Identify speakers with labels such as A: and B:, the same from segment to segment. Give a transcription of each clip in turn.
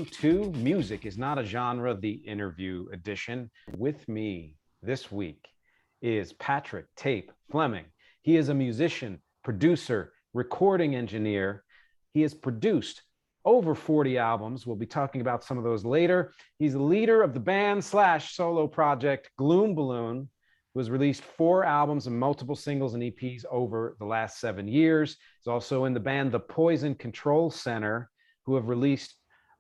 A: welcome to Music is Not a Genre, the interview edition. With me this week is Patrick Tape Fleming. He is a musician, producer, recording engineer. He has produced over 40 albums. We'll be talking about some of those later. He's the leader of the band / solo project Gloom, who has released 4 albums and multiple singles and EPs over the last 7 years. He's also in the band The Poison Control Center, who have released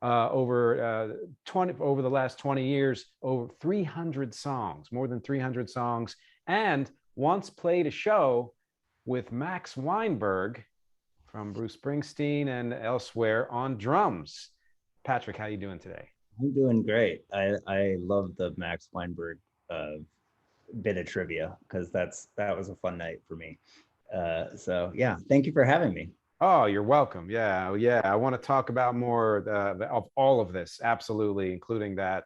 A: over the last 20 years, over 300 songs, more than 300 songs, and once played a show with Max Weinberg from Bruce Springsteen and elsewhere on drums. Patrick, how you doing today?
B: I'm doing great. I love the Max Weinberg bit of trivia because that was a fun night for me. So yeah, thank you for having me.
A: Oh, you're welcome. Yeah. I want to talk about more of all of this, absolutely, including that.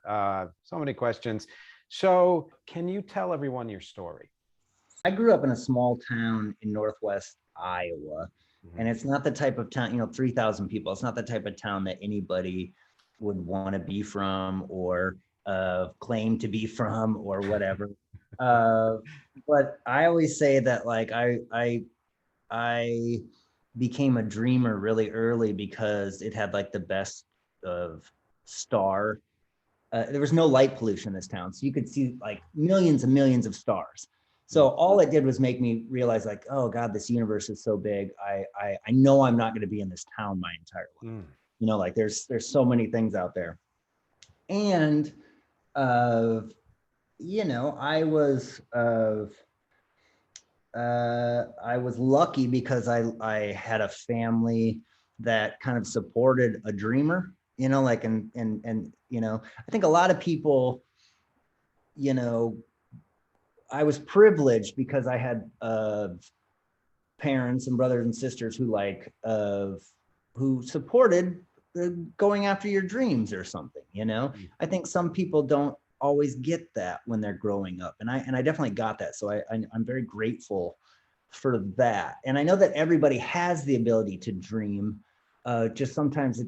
A: So many questions. So can you tell everyone your story?
B: I grew up in a small town in Northwest Iowa, and it's not the type of town, 3,000 people. It's not the type of town that anybody would want to be from or claim to be from or whatever. But I always say that like I became a dreamer really early because it had like the best of star. There was no light pollution in this town, so you could see like millions and millions of stars. So all it did was make me realize like, oh God, this universe is so big. I know I'm not going to be in this town my entire life. Like there's so many things out there. And I was lucky because I had a family that kind of supported a dreamer, and I think a lot of people, I was privileged because I had parents and brothers and sisters who supported going after your dreams or something. I think some people don't always get that when they're growing up, and I definitely got that. So I'm very grateful for that. And I know that everybody has the ability to dream. Just sometimes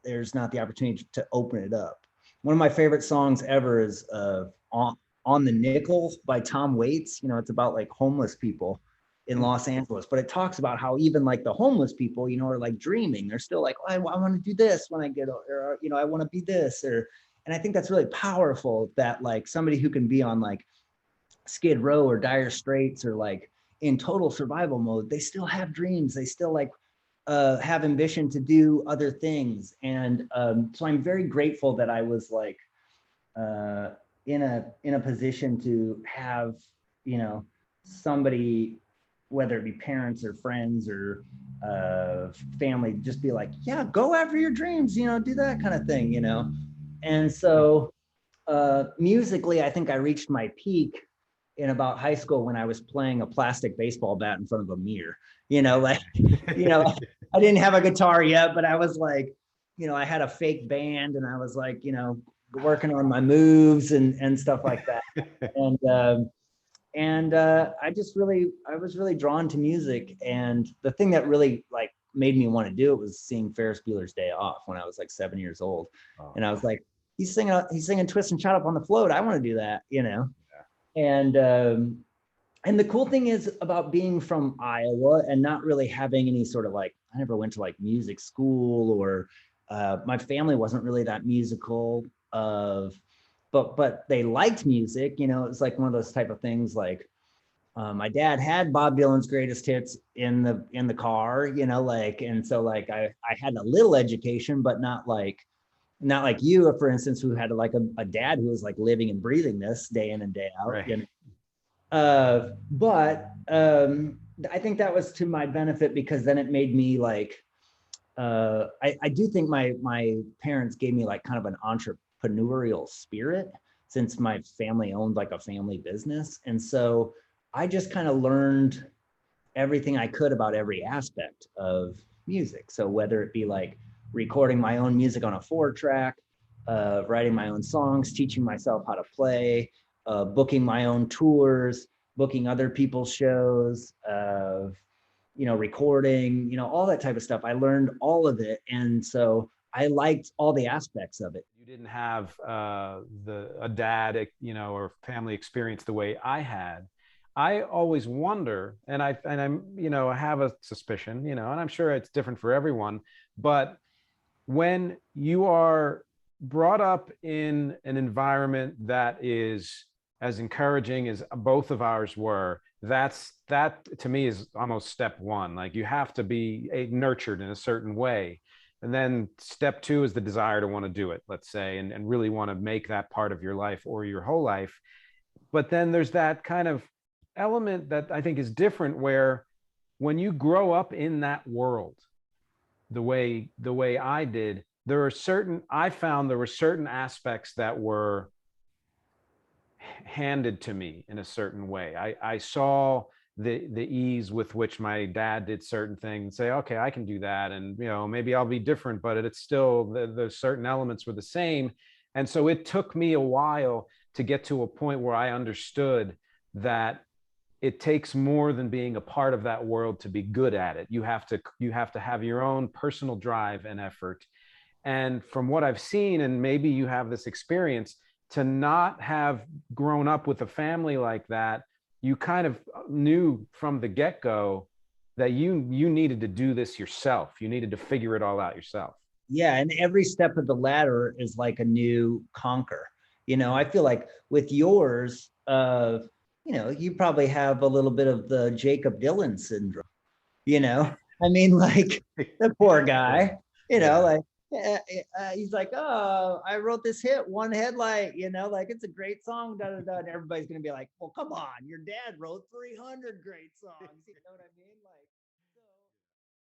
B: there's not the opportunity to open it up. One of my favorite songs ever is on the Nickel by Tom Waits. It's about like homeless people in Los Angeles, but it talks about how even like the homeless people, are like dreaming. They're still like, oh, I want to do this when I get, or, I want to be this, and I think that's really powerful that like somebody who can be on like Skid Row or Dire Straits or like in total survival mode, they still have dreams. They still like have ambition to do other things. And so I'm very grateful that I was like in a position to have, somebody, whether it be parents or friends or family, just be like, yeah, go after your dreams, do that kind of thing, And so musically, I think I reached my peak in about high school when I was playing a plastic baseball bat in front of a mirror, I didn't have a guitar yet, but I was like, I had a fake band and I was like, working on my moves and stuff like that. And I was really drawn to music. And the thing that really like made me want to do it was seeing Ferris Bueller's Day Off when I was like 7 years old. Oh. And I was like, he's singing Twist and Shout Up on the Float. I want to do that, Yeah. And the cool thing is about being from Iowa and not really having any sort of like, I never went to like music school or my family wasn't really that musical but they liked music, it's like one of those type of things like my dad had Bob Dylan's Greatest Hits in the car, and so like I had a little education, but not like you, for instance, who had like a dad who was like living and breathing this day in and day out. Right. But I think that was to my benefit because then it made me like, I do think my parents gave me like kind of an entrepreneurial spirit since my family owned like a family business. And so I just kind of learned everything I could about every aspect of music. So whether it be like recording my own music on a 4-track, writing my own songs, teaching myself how to play, booking my own tours, booking other people's shows, recording, all that type of stuff. I learned all of it. And so I liked all the aspects of it.
A: You didn't have a dad, or family experience the way I had. I always wonder, and I have a suspicion, and I'm sure it's different for everyone, but when you are brought up in an environment that is as encouraging as both of ours were, that to me is almost step one. Like, you have to be nurtured in a certain way, and then step two is the desire to want to do it, let's say, and really want to make that part of your life or your whole life. But then there's that kind of element that I think is different, where when you grow up in that world the way I did, I found there were certain aspects that were handed to me in a certain way. I saw the ease with which my dad did certain things and say, okay, I can do that. And, maybe I'll be different, but it's still, the certain elements were the same. And so it took me a while to get to a point where I understood that it takes more than being a part of that world to be good at it. You have to have your own personal drive and effort. And from what I've seen, and maybe you have this experience, to not have grown up with a family like that, you kind of knew from the get-go that you needed to do this yourself. You needed to figure it all out yourself.
B: Yeah, and every step of the ladder is like a new conquer. I feel like with yours, you probably have a little bit of the Jacob Dylan syndrome. I mean, like, the poor guy. Like, he's like, oh, I wrote this hit, One Headlight. Like, it's a great song. Da da da. And everybody's gonna be like, well, come on, your dad wrote 300 great songs. You know what I mean? Like.